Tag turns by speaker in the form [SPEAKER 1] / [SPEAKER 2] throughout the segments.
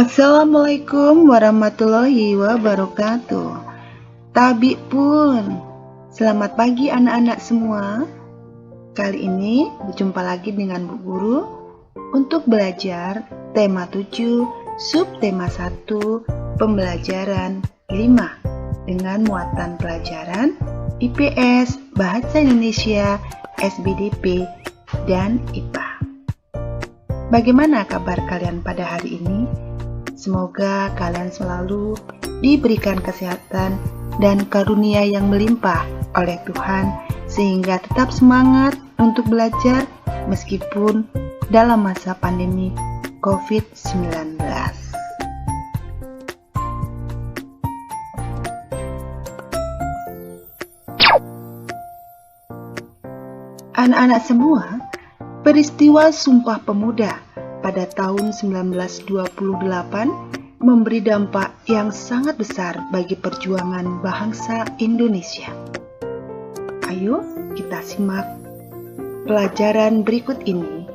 [SPEAKER 1] Assalamualaikum warahmatullahi wabarakatuh. Tabi pun. Selamat pagi anak-anak semua. Kali ini berjumpa lagi dengan Bu Guru untuk belajar tema 7, subtema 1, pembelajaran 5 dengan muatan pelajaran IPS, Bahasa Indonesia, SBDP, dan IPA. Bagaimana kabar kalian pada hari ini? Semoga kalian selalu diberikan kesehatan dan karunia yang melimpah oleh Tuhan sehingga tetap semangat untuk belajar meskipun dalam masa pandemi COVID-19. Anak-anak semua, peristiwa Sumpah Pemuda pada tahun 1928 memberi dampak yang sangat besar bagi perjuangan bangsa Indonesia. Ayo kita simak pelajaran berikut ini.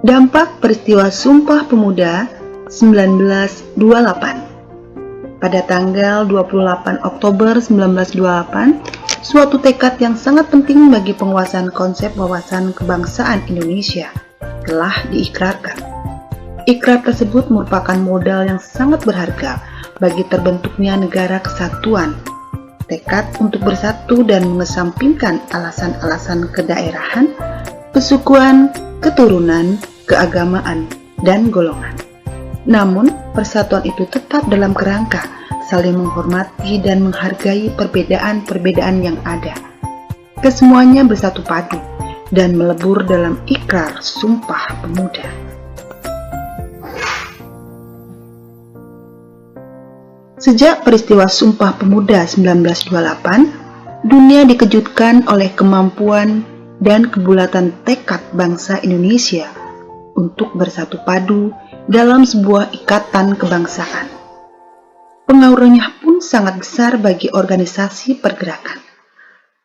[SPEAKER 1] Dampak peristiwa Sumpah Pemuda 1928. Pada tanggal 28 Oktober 1928, suatu tekad yang sangat penting bagi penguasaan konsep wawasan kebangsaan Indonesia telah diikrarkan. Ikrar tersebut merupakan modal yang sangat berharga bagi terbentuknya negara kesatuan. Tekad untuk bersatu dan mengesampingkan alasan-alasan kedaerahan, kesukuan, keturunan, keagamaan, dan golongan. Namun, persatuan itu tetap dalam kerangka saling menghormati dan menghargai perbedaan-perbedaan yang ada. Kesemuanya bersatu padu dan melebur dalam ikrar Sumpah Pemuda. Sejak peristiwa Sumpah Pemuda 1928, dunia dikejutkan oleh kemampuan dan kebulatan tekad bangsa Indonesia untuk bersatu padu dalam sebuah ikatan kebangsaan. Pengaruhnya pun sangat besar bagi organisasi pergerakan.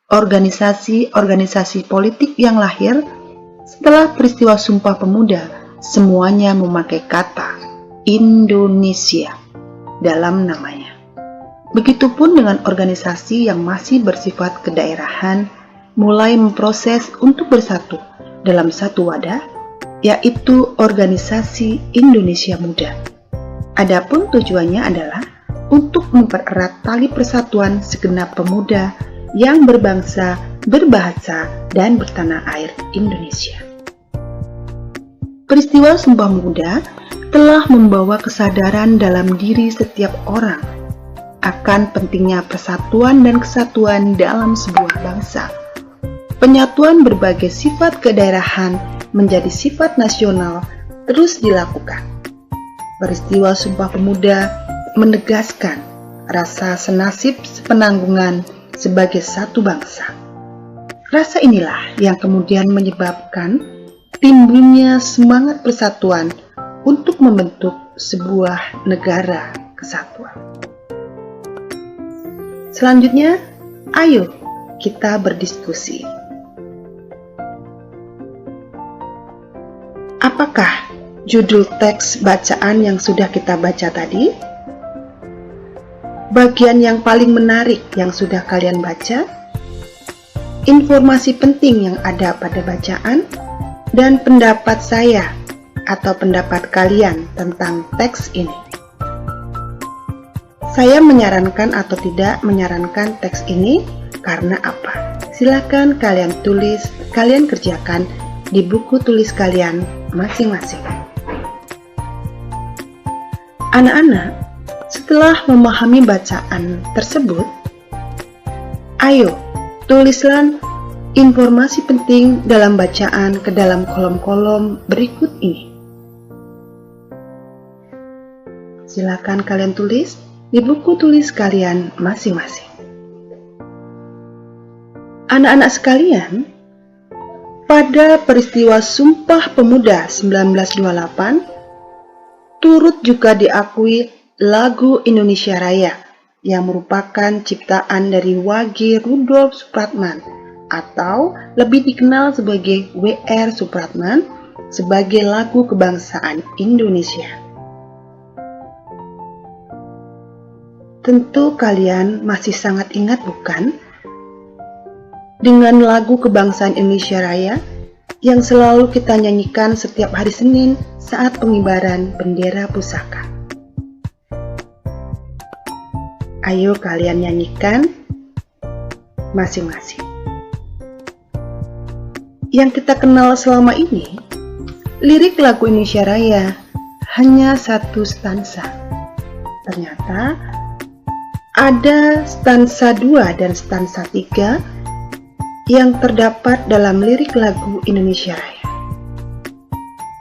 [SPEAKER 1] Organisasi-organisasi politik yang lahir setelah peristiwa Sumpah Pemuda semuanya memakai kata Indonesia dalam namanya. Begitupun dengan organisasi yang masih bersifat kedaerahan mulai memproses untuk bersatu dalam satu wadah, yaitu Organisasi Indonesia Muda. Adapun tujuannya adalah untuk mempererat tali persatuan segenap pemuda yang berbangsa, berbahasa, dan bertanah air Indonesia. Peristiwa Sumpah Pemuda telah membawa kesadaran dalam diri setiap orang akan pentingnya persatuan dan kesatuan dalam sebuah bangsa. Penyatuan berbagai sifat kedaerahan menjadi sifat nasional terus dilakukan. Peristiwa Sumpah Pemuda menegaskan rasa senasib sepenanggungan sebagai satu bangsa. Rasa inilah yang kemudian menyebabkan timbulnya semangat persatuan untuk membentuk sebuah negara kesatuan. Selanjutnya, ayo kita berdiskusi. Apakah judul teks bacaan yang sudah kita baca tadi? Bagian yang paling menarik yang sudah kalian baca, informasi penting yang ada pada bacaan, dan pendapat saya atau pendapat kalian tentang teks ini. Saya menyarankan atau tidak menyarankan teks ini karena apa? Silakan kalian tulis, kalian kerjakan di buku tulis kalian masing-masing. Anak-anak, setelah memahami bacaan tersebut, ayo tulislah informasi penting dalam bacaan ke dalam kolom-kolom berikut ini. Silakan kalian tulis di buku tulis kalian masing-masing. Anak-anak sekalian, pada peristiwa Sumpah Pemuda 1928, turut juga diakui lagu Indonesia Raya yang merupakan ciptaan dari W.G. Rudolf Supratman atau lebih dikenal sebagai W.R. Supratman sebagai lagu kebangsaan Indonesia. Tentu kalian masih sangat ingat bukan? Dengan lagu kebangsaan Indonesia Raya yang selalu kita nyanyikan setiap hari Senin saat pengibaran bendera pusaka. Ayo kalian nyanyikan masing-masing. Yang kita kenal selama ini, lirik lagu Indonesia Raya hanya satu stansa. Ternyata ada stansa 2 dan stansa 3 yang terdapat dalam lirik lagu Indonesia Raya.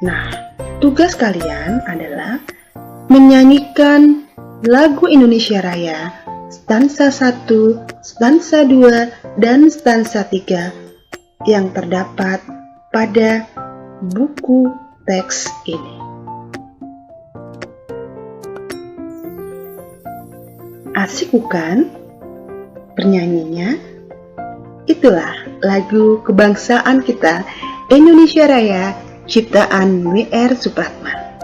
[SPEAKER 1] Nah, tugas kalian adalah menyanyikan lagu Indonesia Raya stansa 1, stansa 2, dan stansa 3 yang terdapat pada buku teks ini. Asik bukan? Bernyanyinya? Itulah lagu kebangsaan kita, Indonesia Raya, ciptaan W.R. Supratman.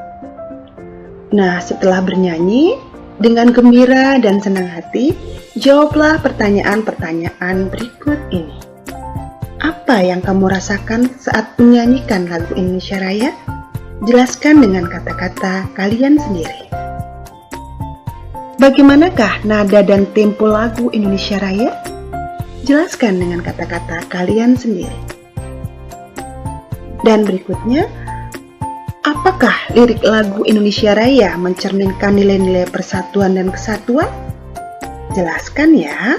[SPEAKER 1] Nah, setelah bernyanyi, dengan gembira dan senang hati, jawablah pertanyaan-pertanyaan berikut ini. Apa yang kamu rasakan saat menyanyikan lagu Indonesia Raya? Jelaskan dengan kata-kata kalian sendiri. Bagaimanakah nada dan tempo lagu Indonesia Raya? Jelaskan dengan kata-kata kalian sendiri. Dan berikutnya, apakah lirik lagu Indonesia Raya mencerminkan nilai-nilai persatuan dan kesatuan? Jelaskan ya.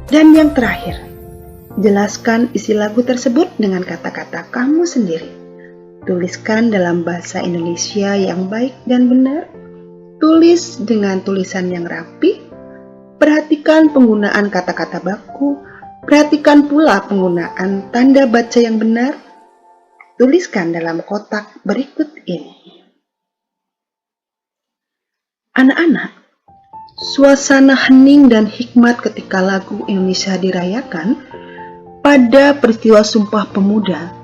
[SPEAKER 1] Dan yang terakhir, jelaskan isi lagu tersebut dengan kata-kata kamu sendiri. Tuliskan dalam bahasa Indonesia yang baik dan benar. Tulis dengan tulisan yang rapi. Perhatikan penggunaan kata-kata baku. Perhatikan pula penggunaan tanda baca yang benar. Tuliskan dalam kotak berikut ini. Anak-anak, suasana hening dan hikmat ketika lagu Indonesia dirayakan pada peristiwa Sumpah Pemuda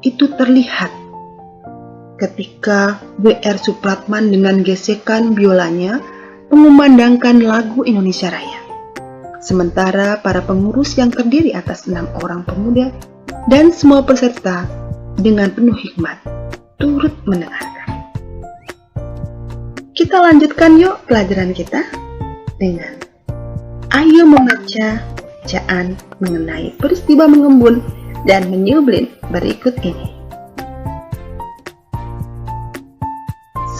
[SPEAKER 1] itu terlihat ketika W.R. Supratman dengan gesekan biolanya mengumandangkan lagu Indonesia Raya. Sementara para pengurus yang terdiri atas 6 orang pemuda dan semua peserta dengan penuh hikmat turut mendengarkan. Kita lanjutkan yuk pelajaran kita dengan ayo membaca bacaan mengenai peristiwa mengembun dan menyublin berikut ini.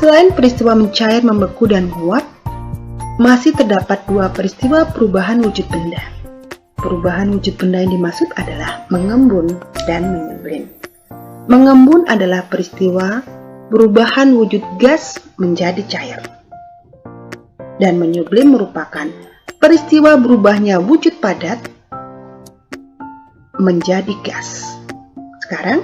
[SPEAKER 1] Selain peristiwa mencair, membeku, dan menguap, masih terdapat 2 peristiwa perubahan wujud benda. Perubahan wujud benda yang dimaksud adalah mengembun dan menyublin. Mengembun adalah peristiwa perubahan wujud gas menjadi cair. Dan menyublim merupakan peristiwa berubahnya wujud padat menjadi gas. Sekarang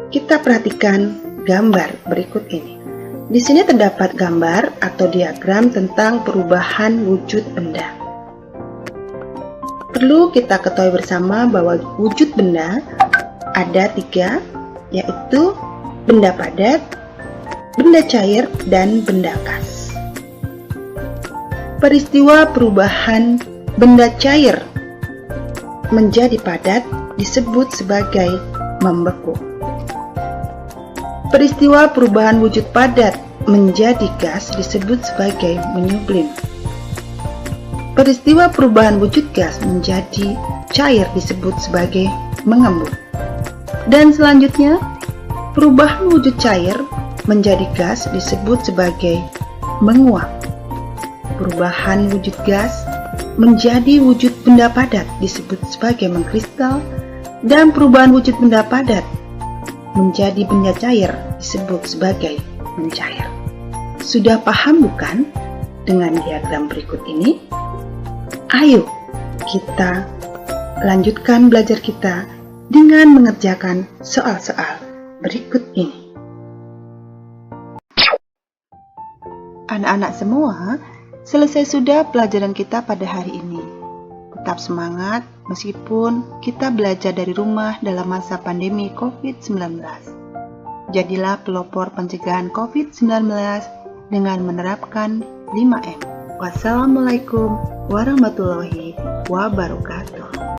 [SPEAKER 1] kita perhatikan gambar berikut ini. Di sini terdapat gambar atau diagram tentang perubahan wujud benda. Perlu kita ketahui bersama bahwa wujud benda ada 3, yaitu benda padat, benda cair, dan benda gas. Peristiwa perubahan benda cair menjadi padat disebut sebagai membeku. Peristiwa perubahan wujud padat menjadi gas disebut sebagai menyublim. Peristiwa perubahan wujud gas menjadi cair disebut sebagai mengembun. Dan selanjutnya, perubahan wujud cair menjadi gas disebut sebagai menguap. Perubahan wujud gas menjadi wujud benda padat disebut sebagai mengkristal, dan perubahan wujud benda padat menjadi benda cair disebut sebagai mencair. Sudah paham bukan dengan diagram berikut ini? Ayo kita lanjutkan belajar kita dengan mengerjakan soal-soal berikut ini. Anak-anak semua, selesai sudah pelajaran kita pada hari ini. Tetap semangat meskipun kita belajar dari rumah dalam masa pandemi COVID-19. Jadilah pelopor pencegahan COVID-19 dengan menerapkan 5M. Wassalamualaikum warahmatullahi wabarakatuh.